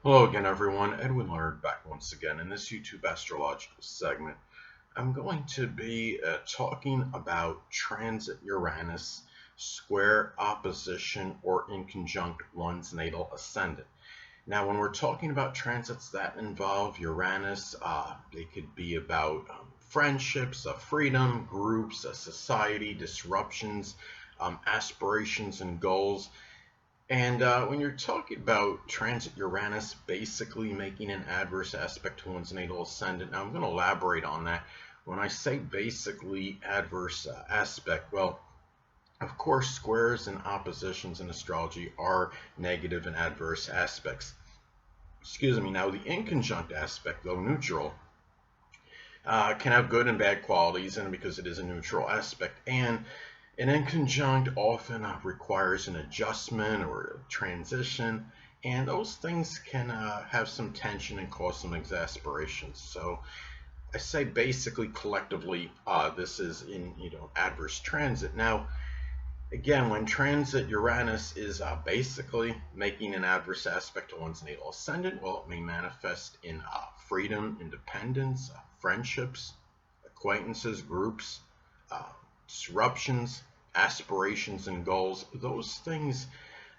Hello again, everyone. Edwin Laird back once again in this YouTube astrological segment. I'm going to be talking about transit Uranus, square, opposition, or inconjunct one's natal ascendant. Now, when we're talking about transits that involve Uranus, they could be about friendships, freedom, groups, society, disruptions, aspirations, and goals. And when you're talking about transit Uranus basically making an adverse aspect to one's natal ascendant, now I'm going to elaborate on that. When I say basically adverse aspect, well, of course, squares and oppositions in astrology are negative and adverse aspects. Excuse me. Now, the inconjunct aspect, though neutral, can have good and bad qualities, and because it is a neutral aspect, and an inconjunct often requires an adjustment or a transition, and those things can have some tension and cause some exasperation. So I say basically collectively this is in adverse transit. Now again, when transit Uranus is basically making an adverse aspect to one's natal ascendant, well, it may manifest in freedom, independence, friendships, acquaintances, groups, uh, disruptions, aspirations, and goals. Those things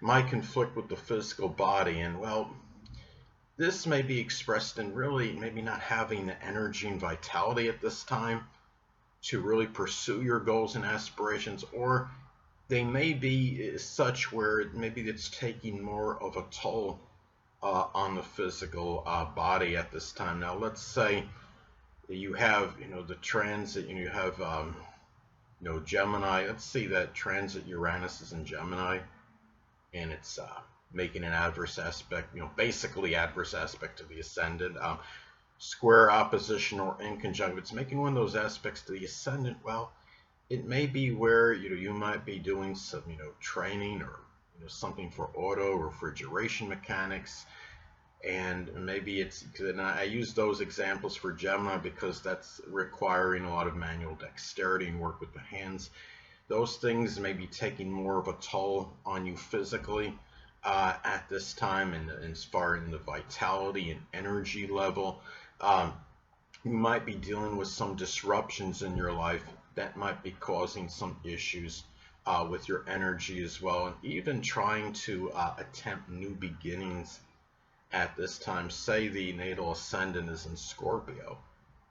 might conflict with the physical body, and well, this may be expressed in really maybe not having the energy and vitality at this time to really pursue your goals and aspirations, or they may be such where maybe it's taking more of a toll on the physical body at this time. Now, let's say you have, the transit, and you have, Gemini. Let's see that transit Uranus is in Gemini, and it's making an adverse aspect, basically adverse aspect to the ascendant. Square, opposition, or inconjunct. If it's making one of those aspects to the ascendant, well, it may be where you might be doing some training or something for auto refrigeration mechanics, and maybe it's, and I use those examples for Gemini because that's requiring a lot of manual dexterity and work with the hands. Those things may be taking more of a toll on you physically at this time, and as far in the vitality and energy level. You might be dealing with some disruptions in your life that might be causing some issues with your energy as well, and even trying to attempt new beginnings at this time. Say the natal ascendant is in Scorpio.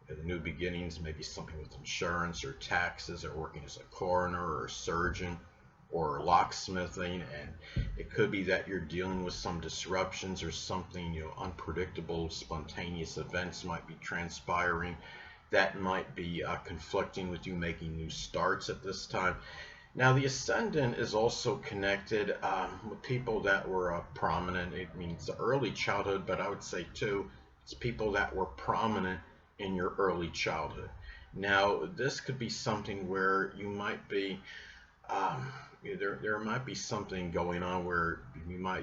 The new beginnings may be something with insurance or taxes, or working as a coroner or a surgeon or locksmithing, and it could be that you're dealing with some disruptions or something, unpredictable, spontaneous events might be transpiring that might be conflicting with you making new starts at this time. Now, the ascendant is also connected with people that were prominent. It means the early childhood, but I would say too, it's people that were prominent in your early childhood. Now, this could be something where you might be, there might be something going on where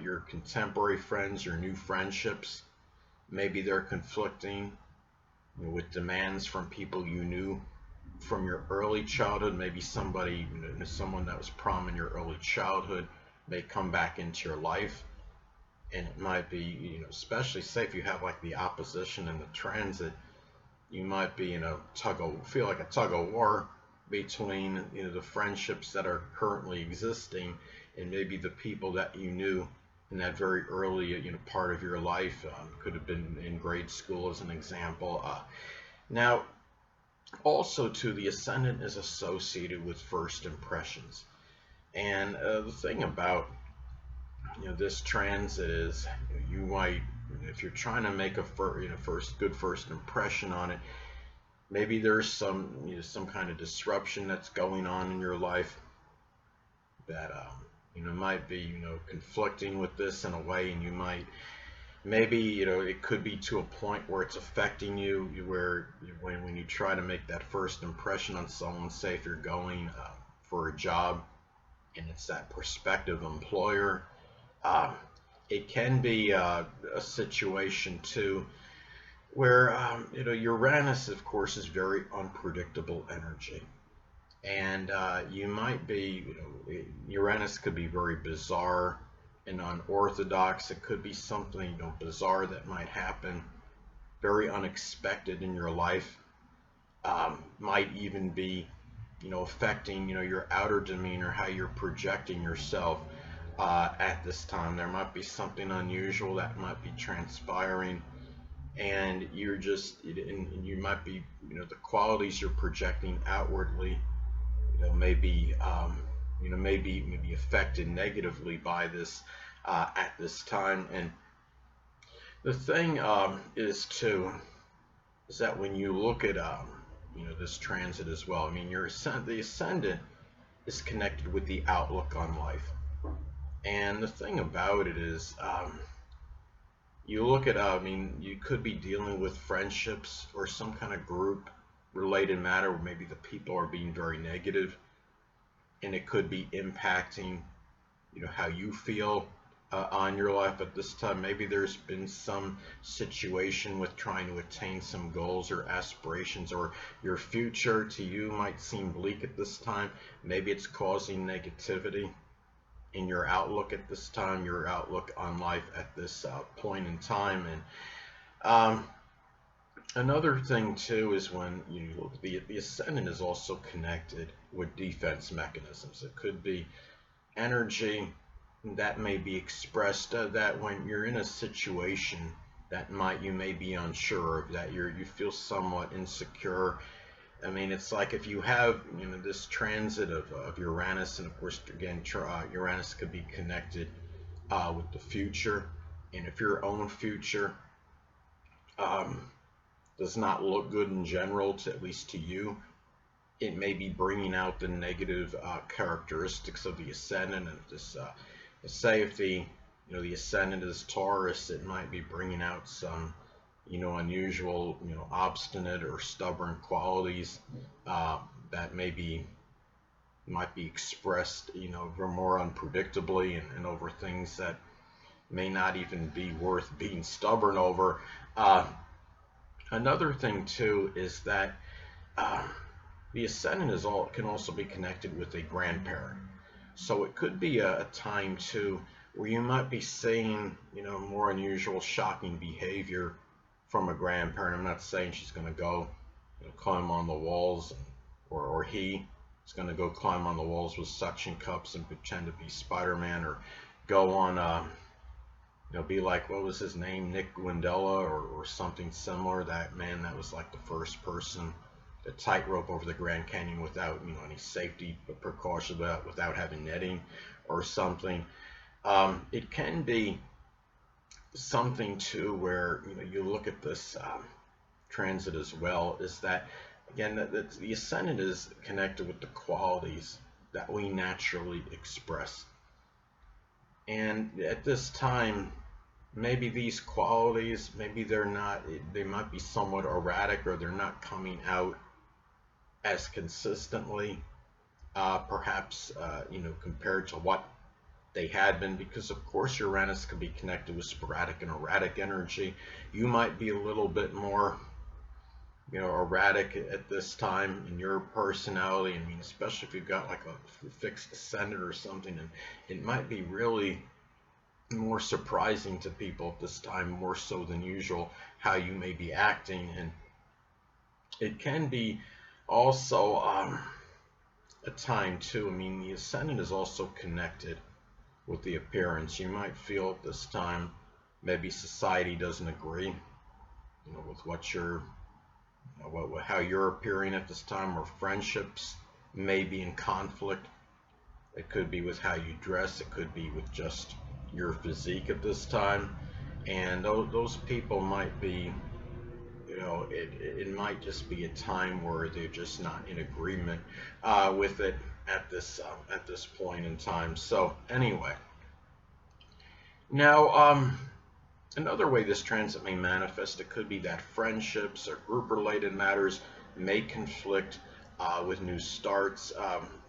your contemporary friends, your new friendships, maybe they're conflicting with demands from people you knew from your early childhood. Maybe somebody, someone that was prominent in your early childhood may come back into your life, and it might be, especially say if you have like the opposition and the transit, you might be feel like a tug of war between the friendships that are currently existing and maybe the people that you knew in that very early part of your life. Could have been in grade school as an example. Now, also too, the ascendant is associated with first impressions, and the thing about this transit is you might, if you're trying to make a good first impression on it, maybe there's some kind of disruption that's going on in your life that might be conflicting with this in a way, and you might maybe it could be to a point where it's affecting you, where when you try to make that first impression on someone, say if you're going for a job and it's that prospective employer, uh, it can be a situation too where Uranus, of course, is very unpredictable energy, and you might be, Uranus could be very bizarre, and unorthodox. It could be something, bizarre that might happen, very unexpected in your life. Might even be, affecting, your outer demeanor, how you're projecting yourself at this time. There might be something unusual that might be transpiring, and and you might be, the qualities you're projecting outwardly, maybe, maybe affected negatively by this at this time. And the thing is that when you look at this transit as well, I mean, the ascendant is connected with the outlook on life. And the thing about it is, you look at, I mean, you could be dealing with friendships or some kind of group related matter where maybe the people are being very negative, and it could be impacting, how you feel on your life at this time. Maybe there's been some situation with trying to attain some goals or aspirations, or your future to you might seem bleak at this time. Maybe it's causing negativity in your outlook at this time, your outlook on life at this point in time. And another thing too is when you look, the ascendant is also connected with defense mechanisms. It could be energy that may be expressed that when you're in a situation that you may be unsure of, that you feel somewhat insecure. I mean, it's like if you have, this transit of Uranus, and of course, again, Uranus could be connected with the future. And if your own future does not look good in general, at least to you, it may be bringing out the negative characteristics of the ascendant. And this, say if the ascendant is Taurus, it might be bringing out some unusual, obstinate or stubborn qualities that might be expressed, more unpredictably, and over things that may not even be worth being stubborn over. Another thing too is that the ascendant can also be connected with a grandparent. So it could be a time too where you might be seeing, more unusual, shocking behavior from a grandparent. I'm not saying she's going to go, climb on the walls, or he is going to go climb on the walls with suction cups and pretend to be Spider-Man, or go on, be like, what was his name, Nick Guindella, or something similar. That man that was like the first person to tightrope over the Grand Canyon without, any safety precautions, without having netting or something. It can be something too where, you look at this transit as well, is that, again, that the ascendant is connected with the qualities that we naturally express. And at this time, maybe these qualities, maybe they might be somewhat erratic, or they're not coming out as consistently, perhaps, compared to what they had been, because of course Uranus can be connected with sporadic and erratic energy. You might be a little bit more, erratic at this time in your personality. I mean, especially if you've got like a fixed ascendant or something, and it might be really more surprising to people at this time, more so than usual, how you may be acting. And it can be also a time too, I mean, the ascendant is also connected with the appearance. You might feel at this time maybe society doesn't agree, with what you're, how you're appearing at this time, or friendships may be in conflict. It could be with how you dress. It could be with just your physique at this time. And those people might be, it might just be a time where they're just not in agreement with it at this point in time. So anyway, now another way this transit may manifest, it could be that friendships or group-related matters may conflict with new starts,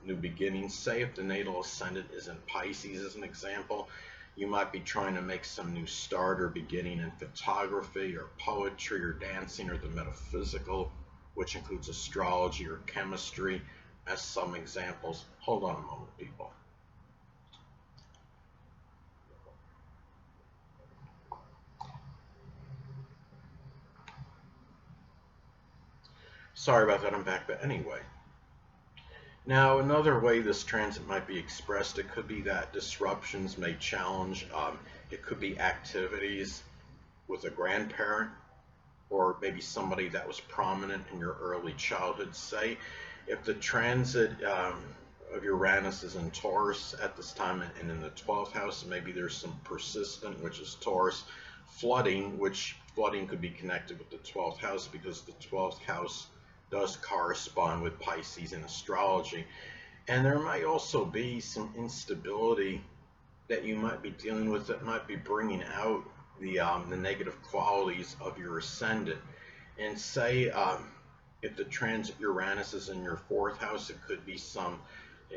new beginnings. Say if the natal ascendant is in Pisces, as an example, you might be trying to make some new start or beginning in photography or poetry or dancing or the metaphysical, which includes astrology or chemistry, as some examples. Hold on a moment, people. Sorry about that, I'm back. But anyway, now another way this transit might be expressed, it could be that disruptions may challenge. It could be activities with a grandparent or maybe somebody that was prominent in your early childhood. Say, if the transit of Uranus is in Taurus at this time and in the 12th house, maybe there's some persistent, which is Taurus, flooding, which flooding could be connected with the 12th house because the 12th house does correspond with Pisces in astrology. And there might also be some instability that you might be dealing with that might be bringing out the negative qualities of your ascendant. And say if the transit Uranus is in your 4th house, it could be some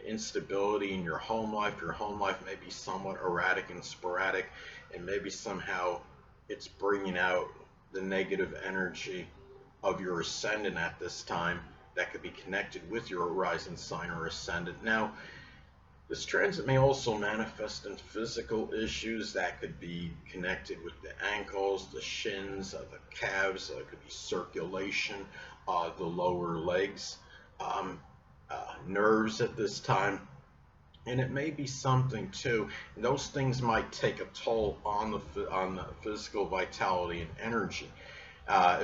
instability in your home life. Your home life may be somewhat erratic and sporadic, and maybe somehow it's bringing out the negative energy of your ascendant at this time that could be connected with your rising sign or ascendant. Now, this transit may also manifest in physical issues that could be connected with the ankles, the shins, the calves. It could be circulation, the lower legs, nerves at this time. And it may be something too. And those things might take a toll on the physical vitality and energy.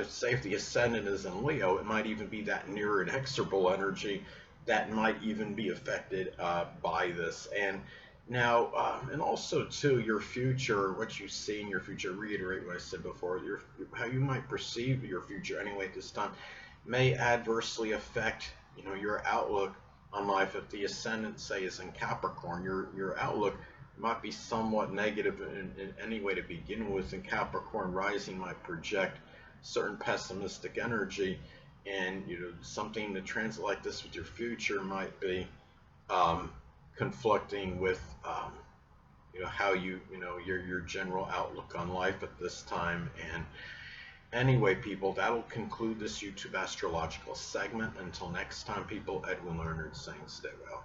Say if the ascendant is in Leo, it might even be that near inexorable energy that might even be affected by this. And now, and also too, your future, what you see in your future, reiterate what I said before, how you might perceive your future anyway at this time, may adversely affect, your outlook on life. If the ascendant, say, is in Capricorn, your outlook might be somewhat negative in any way to begin with, and Capricorn rising might project certain pessimistic energy. And something to transit like this with your future might be conflicting with how your general outlook on life at this time. And anyway, people, that'll conclude this YouTube astrological segment. Until next time, people, Edwin Leonard saying stay well.